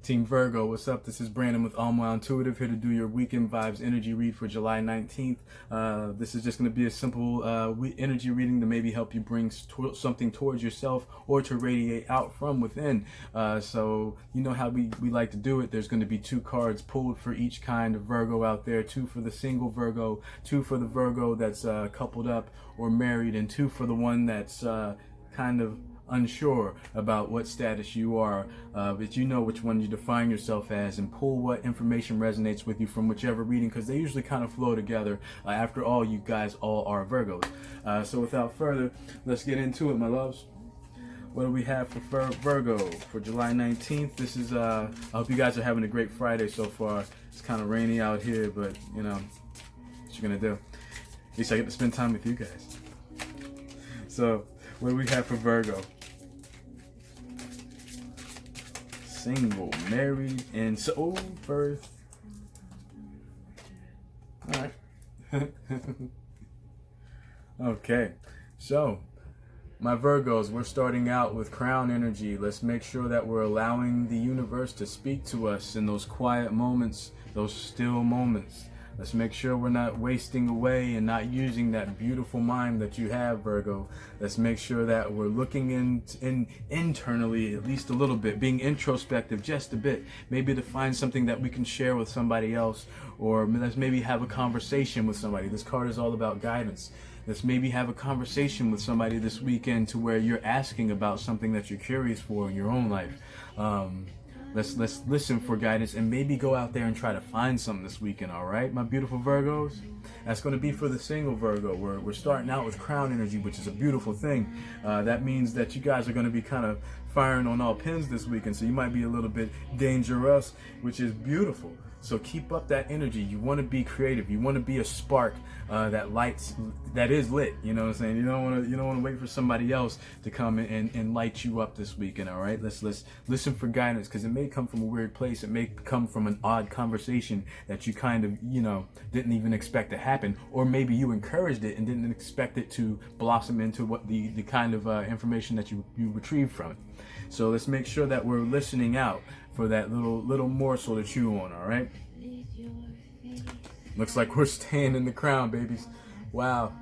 Team Virgo, what's up? This is Brandon with Alma Intuitive, here to do your weekend vibes energy read for July 19th. This is just going to be a simple energy reading to maybe help you bring something towards yourself or to radiate out from within. So you know how we like to do it. There's going to be 2 cards pulled for each kind of Virgo out there. 2 for the single Virgo, 2 for the Virgo that's coupled up or married, and 2 for the one that's kind of unsure about what status you are, but you know which one you define yourself as, and pull what information resonates with you from whichever reading, because they usually kind of flow together. After all, you guys all are Virgos. So without further, let's get into it, my loves. What do we have for Virgo for July 19th? This is, I hope you guys are having a great Friday so far. It's kind of rainy out here, but you know, what you're gonna do. At least I get to spend time with you guys. So, what do we have for Virgo? Single, married, and so birth. All right. Okay, so my Virgos, we're starting out with crown energy. Let's make sure that we're allowing the universe to speak to us in those quiet moments, those still moments. Let's make sure we're not wasting away and not using that beautiful mind that you have, Virgo. Let's make sure that we're looking internally at least a little bit, being introspective just a bit, maybe to find something that we can share with somebody else, or let's maybe have a conversation with somebody. This card is all about guidance. Let's maybe have a conversation with somebody this weekend to where you're asking about something that you're curious for in your own life. Let's listen for guidance and maybe go out there and try to find something this weekend, all right, my beautiful Virgos? That's going to be for the single Virgo. We're starting out with crown energy, which is a beautiful thing. That means that you guys are going to be kind of firing on all pins this weekend, so you might be a little bit dangerous, which is beautiful. So keep up that energy. You want to be creative. You want to be a spark that is lit. You know what I'm saying? You don't want to wait for somebody else to come and light you up this weekend. All right. Let's listen for guidance, because it may come from a weird place. It may come from an odd conversation that you kind of didn't even expect to happen, or maybe you encouraged it and didn't expect it to blossom into what the kind of information that you retrieved from it. So let's make sure that we're listening out for that little morsel to chew on, all right? Looks like we're staying in the crown, babies. Wow.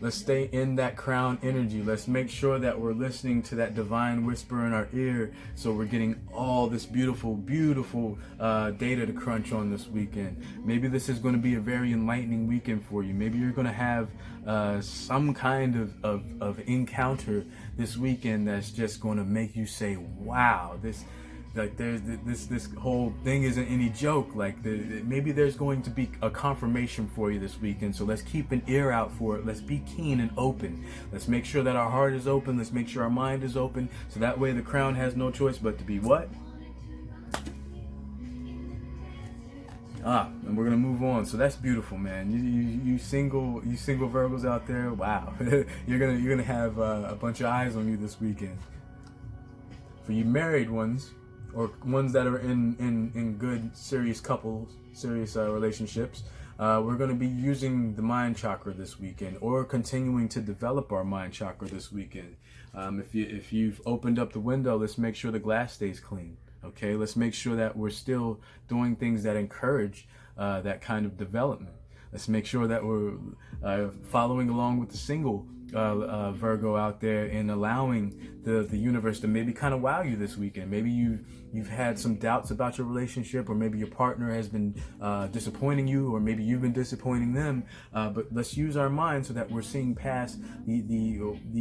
Let's stay in that crown energy. Let's make sure that we're listening to that divine whisper in our ear, so we're getting all this beautiful, beautiful data to crunch on this weekend. Maybe this is going to be a very enlightening weekend for you. Maybe you're going to have some kind of encounter this weekend that's just going to make you say, wow, this whole thing isn't any joke. Like maybe there's going to be a confirmation for you this weekend. So let's keep an ear out for it. Let's be keen and open. Let's make sure that our heart is open. Let's make sure our mind is open. So that way the crown has no choice but to be what? And we're gonna move on. So that's beautiful, man. You single Virgos out there. Wow, you're gonna have a bunch of eyes on you this weekend. For you married ones, or ones that are in good, serious couples, serious relationships, we're going to be using the mind chakra this weekend, or continuing to develop our mind chakra this weekend. If you've opened up the window, let's make sure the glass stays clean. Okay, let's make sure that we're still doing things that encourage that kind of development. Let's make sure that we're following along with the single Virgo out there, and allowing the universe to maybe kind of wow you this weekend. Maybe you've had some doubts about your relationship, or maybe your partner has been disappointing you, or maybe you've been disappointing them. But let's use our mind so that we're seeing past the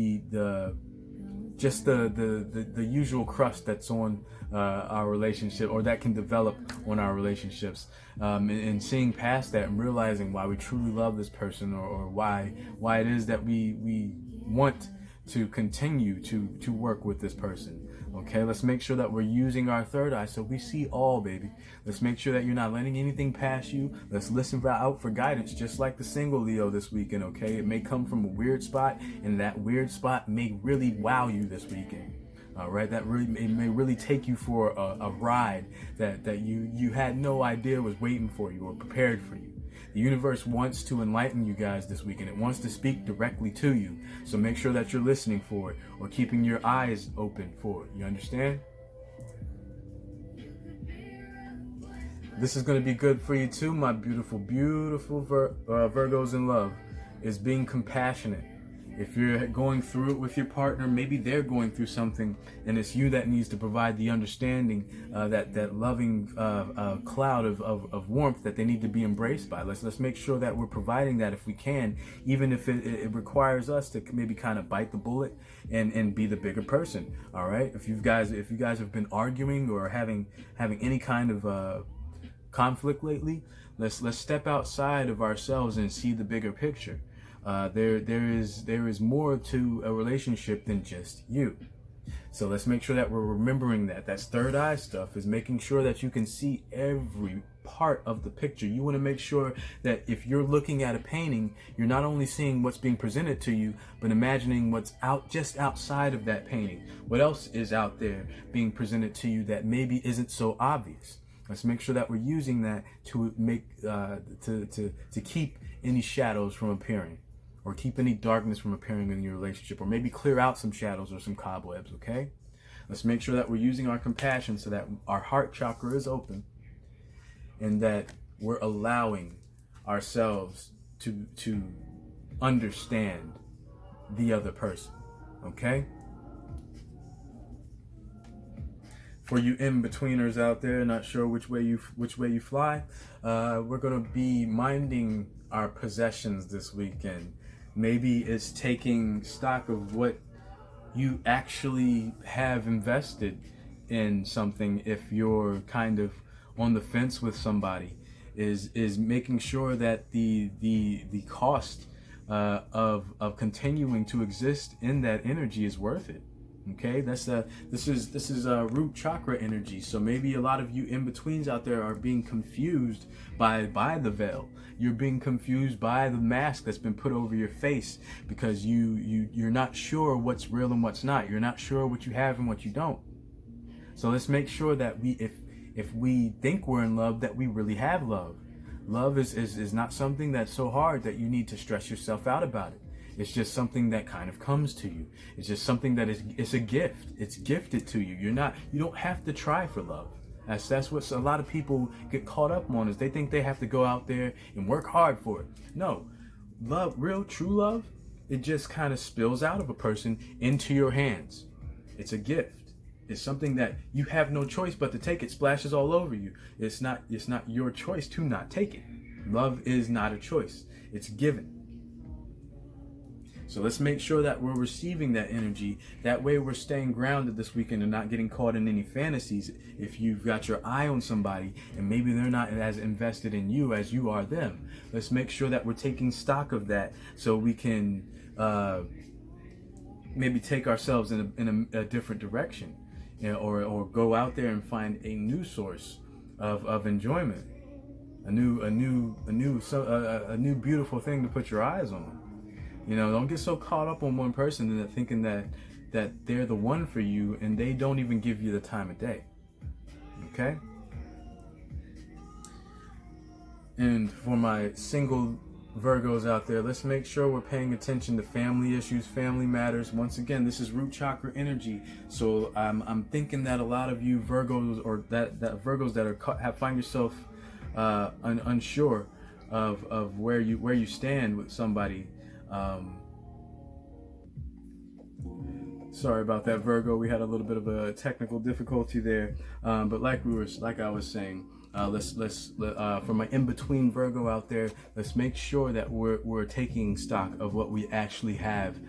usual crust that's on our relationship, or that can develop on our relationships, and seeing past that and realizing why we truly love this person, or why it is that we want to continue to work with this person. Okay, let's make sure that we're using our third eye so we see all, baby. Let's make sure that you're not letting anything pass you. Let's listen out for guidance, just like the single Leo this weekend, okay? It may come from a weird spot, and that weird spot may really wow you this weekend. All right, it may really take you for a ride that you had no idea was waiting for you or prepared for you. The universe wants to enlighten you guys this weekend. It wants to speak directly to you. So make sure that you're listening for it, or keeping your eyes open for it. You understand? This is going to be good for you too, my beautiful, beautiful Virgos in love, is being compassionate. If you're going through it with your partner, maybe they're going through something, and it's you that needs to provide the understanding, that loving cloud of warmth that they need to be embraced by. Let's make sure that we're providing that if we can, even if it requires us to maybe kind of bite the bullet and be the bigger person. All right. If you guys have been arguing or having any kind of conflict lately, let's step outside of ourselves and see the bigger picture. There is more to a relationship than just you. So let's make sure that we're remembering that. That's third eye stuff, is making sure that you can see every part of the picture. You want to make sure that if you're looking at a painting, you're not only seeing what's being presented to you, but imagining what's just outside of that painting. What else is out there being presented to you that maybe isn't so obvious? Let's make sure that we're using that to make to keep any shadows from appearing, or keep any darkness from appearing in your relationship, or maybe clear out some shadows or some cobwebs. Okay, let's make sure that we're using our compassion so that our heart chakra is open, and that we're allowing ourselves to understand the other person. Okay. For you in-betweeners out there, not sure which way you fly, we're gonna be minding our possessions this weekend. Maybe it's taking stock of what you actually have invested in something. If you're kind of on the fence with somebody, is making sure that the cost of continuing to exist in that energy is worth it. Okay, this is root chakra energy. So maybe a lot of you in-betweens out there are being confused by the veil. You're being confused by the mask that's been put over your face, because you're not sure what's real and what's not. You're not sure what you have and what you don't. So let's make sure that if we think we're in love, that we really have love. Love is not something that's so hard that you need to stress yourself out about it. It's just something that kind of comes to you. It's just something that it's a gift. It's gifted to you. You don't have to try for love. That's what a lot of people get caught up on, is they think they have to go out there and work hard for it. No, love, real true love, it just kind of spills out of a person into your hands. It's a gift. It's something that you have no choice but to take. It splashes all over you. It's not your choice to not take it. Love is not a choice. It's given. So let's make sure that we're receiving that energy. That way we're staying grounded this weekend and not getting caught in any fantasies. If you've got your eye on somebody and maybe they're not as invested in you as you are them, let's make sure that we're taking stock of that, so we can maybe take ourselves in a different direction, or go out there and find a new source of enjoyment, a new beautiful thing to put your eyes on. Don't get so caught up on one person and thinking that they're the one for you, and they don't even give you the time of day. Okay? And for my single Virgos out there, let's make sure we're paying attention to family issues, family matters. Once again, this is root chakra energy. So I'm thinking that a lot of you Virgos, or that Virgos that find yourself unsure of where you stand with somebody. Sorry about that, Virgo. We had a little bit of a technical difficulty there, but like I was saying, let's for my in-between Virgo out there, let's make sure that we're taking stock of what we actually have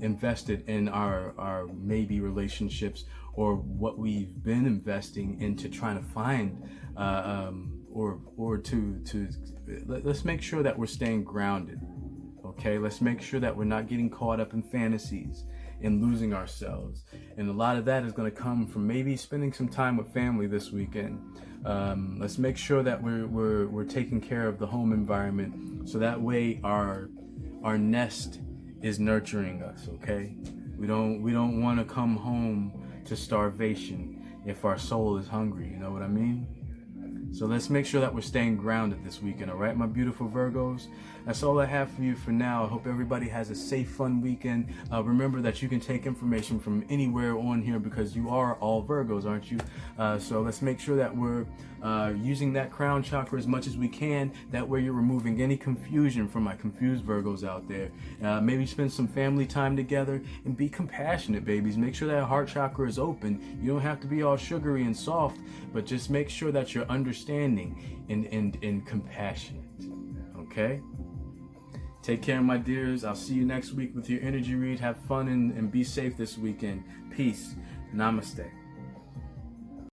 invested in our maybe relationships, or what we've been investing into trying to find, let's make sure that we're staying grounded. Okay, let's make sure that we're not getting caught up in fantasies and losing ourselves. And a lot of that is going to come from maybe spending some time with family this weekend. Let's make sure that we're taking care of the home environment, so that way our nest is nurturing us. Okay, we don't want to come home to starvation if our soul is hungry. You know what I mean? So let's make sure that we're staying grounded this weekend, all right, my beautiful Virgos? That's all I have for you for now. I hope everybody has a safe, fun weekend. Remember that you can take information from anywhere on here because you are all Virgos, aren't you? So let's make sure that we're using that crown chakra as much as we can. That way you're removing any confusion from my confused Virgos out there. Maybe spend some family time together and be compassionate, babies. Make sure that heart chakra is open. You don't have to be all sugary and soft, but just make sure that you're understanding and compassionate. Okay? Take care, my dears. I'll see you next week with your energy read. Have fun and be safe this weekend. Peace. Namaste.